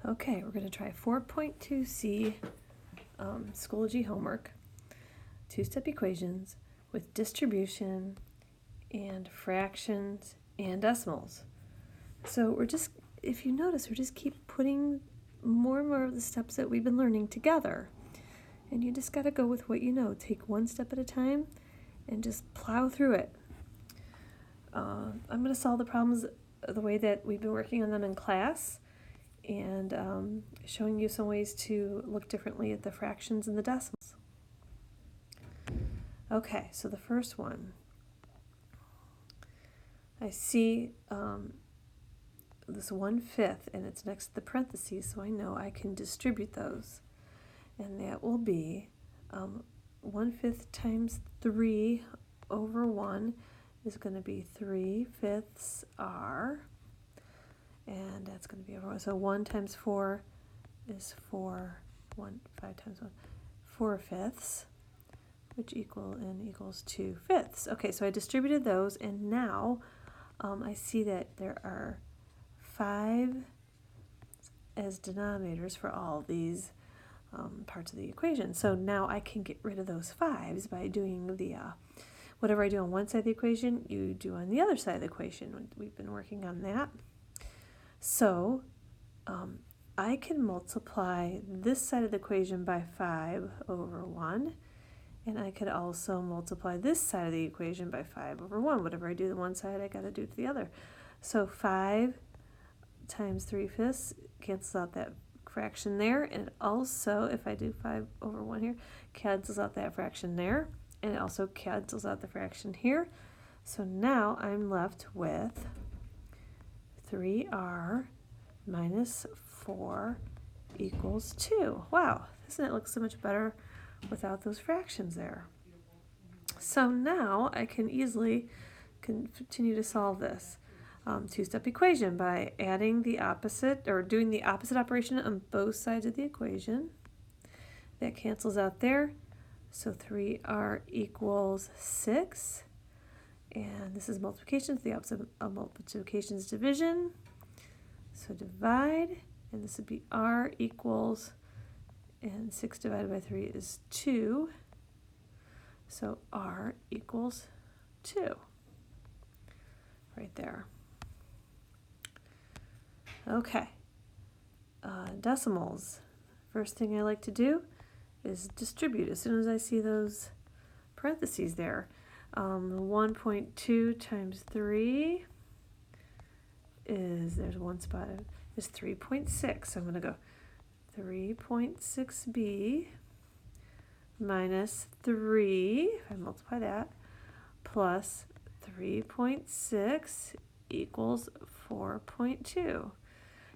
Okay, we're going to try 4.2c Schoology homework, two-step equations with distribution and fractions and decimals. So we're just, if you notice, we're just keep putting more and more of the steps that we've been learning together. And you just got to go with what you know. Take one step at a time and just plow through it. I'm going to solve the problems the way that we've been working on them in class, and showing you some ways to look differently at the fractions and the decimals. Okay, so the first one, I see this 1/5 and it's next to the parentheses, so I know I can distribute those. And that will be 1/5 times 3 over 1 is going to be 3/5 r. And that's going to be over 1. So 1 times 4 is 4. 5 times 1, 4/5, which equals 2/5. Okay, so I distributed those, and now I see that there are 5 as denominators for all these parts of the equation. So now I can get rid of those 5s by doing the whatever I do on one side of the equation, you do on the other side of the equation. We've been working on that. So I can multiply this side of the equation by 5 over 1, and I could also multiply this side of the equation by 5 over 1. Whatever I do to one side, I got to do to the other. So 5 times 3/5 cancels out that fraction there, and also, if I do 5 over 1 here, cancels out that fraction there, and it also cancels out the fraction here. So now I'm left with 3r minus 4 equals 2. Wow, doesn't it look so much better without those fractions there? So now I can easily continue to solve this two-step equation by adding the opposite, or doing the opposite operation on both sides of the equation. That cancels out there. So 3r equals 6. And this is multiplication, so the opposite of multiplication is division. So divide, and this would be r equals, and 6 divided by 3 is 2. So r equals 2. Right there. Okay. Decimals. First thing I like to do is distribute as soon as I see those parentheses there. 1.2 times 3 is, there's one spot, is 3.6. So I'm going to go 3.6b minus 3, if I multiply that, plus 3.6 equals 4.2.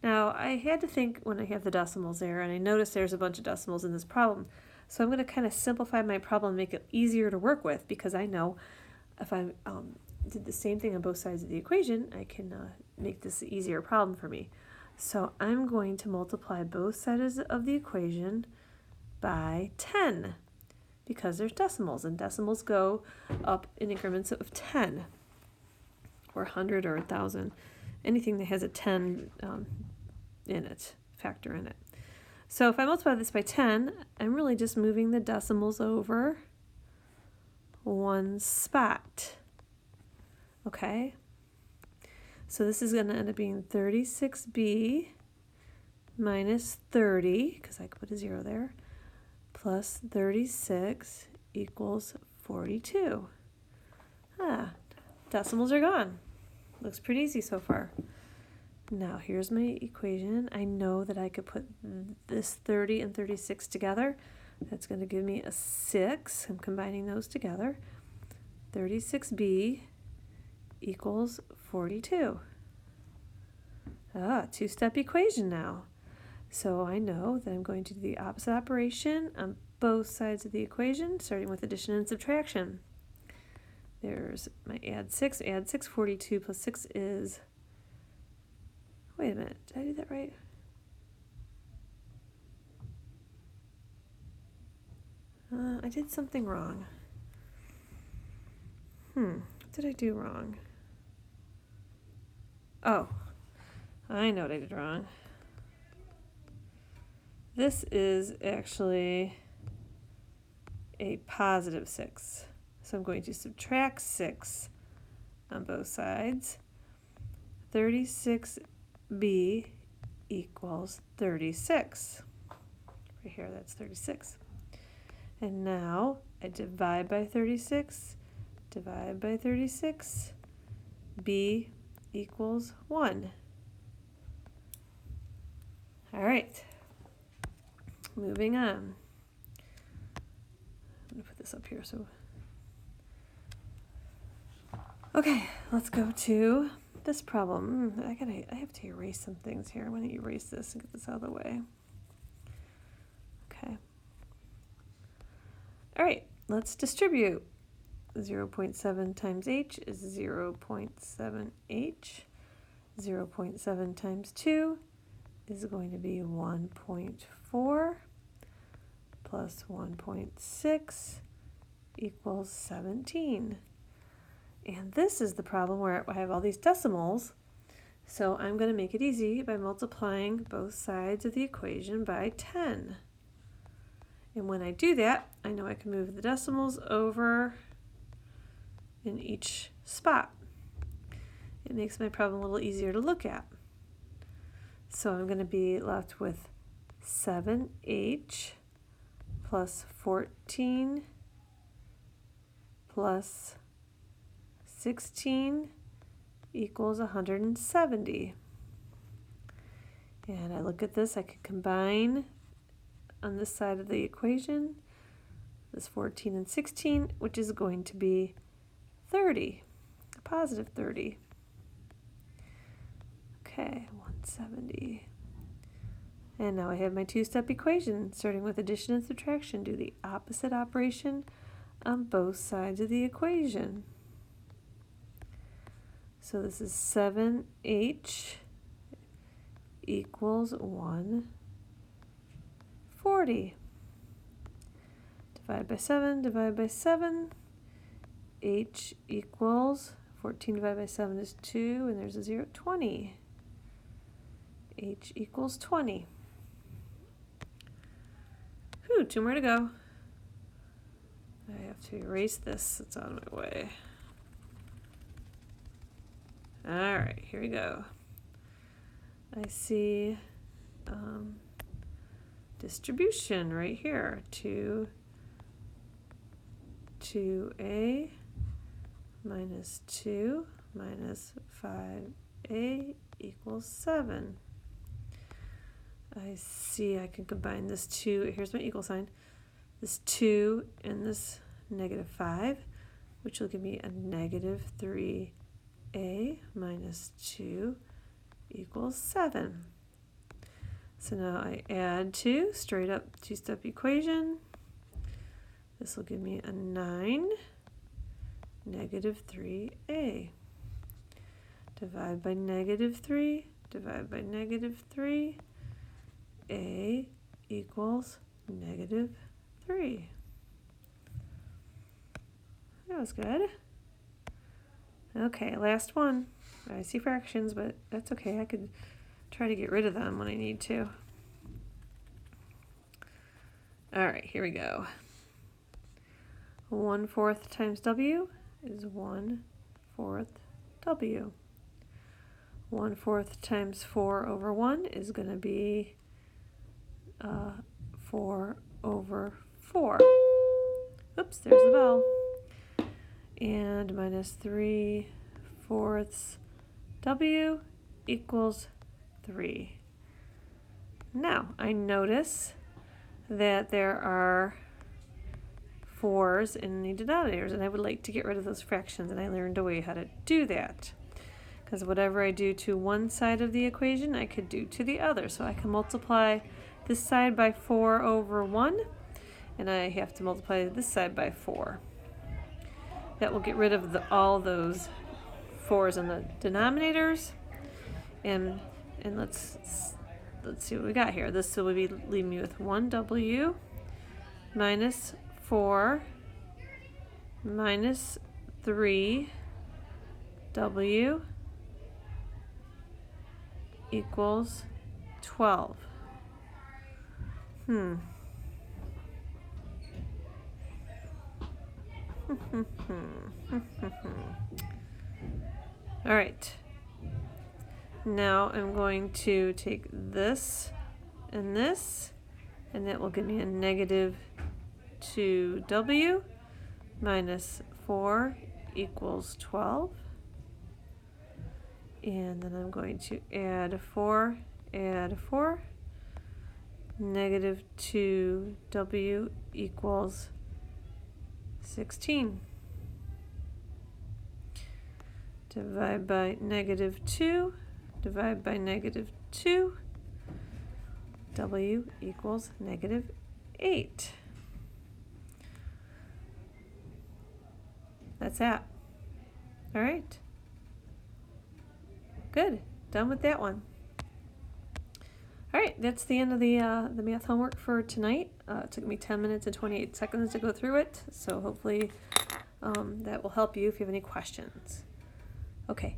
Now, I had to think when I have the decimals there, and I noticed there's a bunch of decimals in this problem. So I'm going to kind of simplify my problem and make it easier to work with, because I know if I did the same thing on both sides of the equation, I can make this an easier problem for me. So I'm going to multiply both sides of the equation by 10, because there's decimals, and decimals go up in increments of 10, or 100 or 1,000. Anything that has a 10 in it, factor in it. So if I multiply this by 10, I'm really just moving the decimals over one spot. Okay? So this is going to end up being 36b minus 30, because I could put a 0 there, plus 36 equals 42. Decimals are gone. Looks pretty easy so far. Now here's my equation. I know that I could put this 30 and 36 together. That's going to give me a 6. I'm combining those together. 36b equals 42. Two-step equation now. So I know that I'm going to do the opposite operation on both sides of the equation, starting with addition and subtraction. There's my add 6, 42 plus 6 is, wait a minute, did I do that right? I did something wrong. What did I do wrong? Oh, I know what I did wrong. this is actually a positive 6. So I'm going to subtract 6 on both sides. 36b equals 36. Right here, that's 36. And now I divide by 36, divide by 36, b equals 1. All right, moving on. I'm going to put this up here. Okay, let's go to this problem. I have to erase some things here. I'm going to erase this and get this out of the way. Okay. All right, let's distribute. 0.7 times h is 0.7h. 0.7 times 2 is going to be 1.4 plus 1.6 equals 17. And this is the problem where I have all these decimals. So I'm going to make it easy by multiplying both sides of the equation by 10. And when I do that, I know I can move the decimals over in each spot. It makes my problem a little easier to look at. So I'm going to be left with 7h plus 14 plus 16 equals 170. And I look at this, I can combine on this side of the equation, this 14 and 16, which is going to be 30, a positive 30. Okay, 170. And now I have my two-step equation, starting with addition and subtraction. Do the opposite operation on both sides of the equation. So this is 7h equals 140. Divide by 7, divide by 7. H equals 14 divided by 7 is 2, and there's a 0, 20. H equals 20. Whew, 2 more to go. I have to erase this, it's on my way. All right, here we go. I see distribution right here. 2a minus 2 minus 5a equals 7. I see I can combine this 2, here's my equal sign, this 2 and this negative 5, which will give me a negative 3a minus 2 equals 7. So now I add 2, straight up two-step equation. This will give me a 9, negative 3a. Divide by negative 3, divide by negative 3, a equals negative 3. That was good. Okay, last one. I see fractions, but that's okay. I could try to get rid of them when I need to. All right, here we go. 1/4 times w is 1/4 w. 1/4 times 4 over 1 is going to be 4 over 4. Oops, there's the bell. And minus 3/4 w equals 3. Now, I notice that there are 4s in the denominators, and I would like to get rid of those fractions, and I learned a way how to do that. Because whatever I do to one side of the equation, I could do to the other. So I can multiply this side by 4 over 1, and I have to multiply this side by 4. That will get rid of all those 4s in the denominators. And let's see what we got here. This will be leave me with 1w minus 4 minus 3w equals 12. All right. Now I'm going to take this, and that will give me a negative 2w minus 4 equals 12. And then I'm going to add 4, negative 2w equals 16. Divide by negative 2, divide by negative 2, w equals negative 8. That's that. All right. Good. Done with that one. All right, that's the end of the math homework for tonight. It took me 10 minutes and 28 seconds to go through it, so hopefully that will help you if you have any questions. Okay,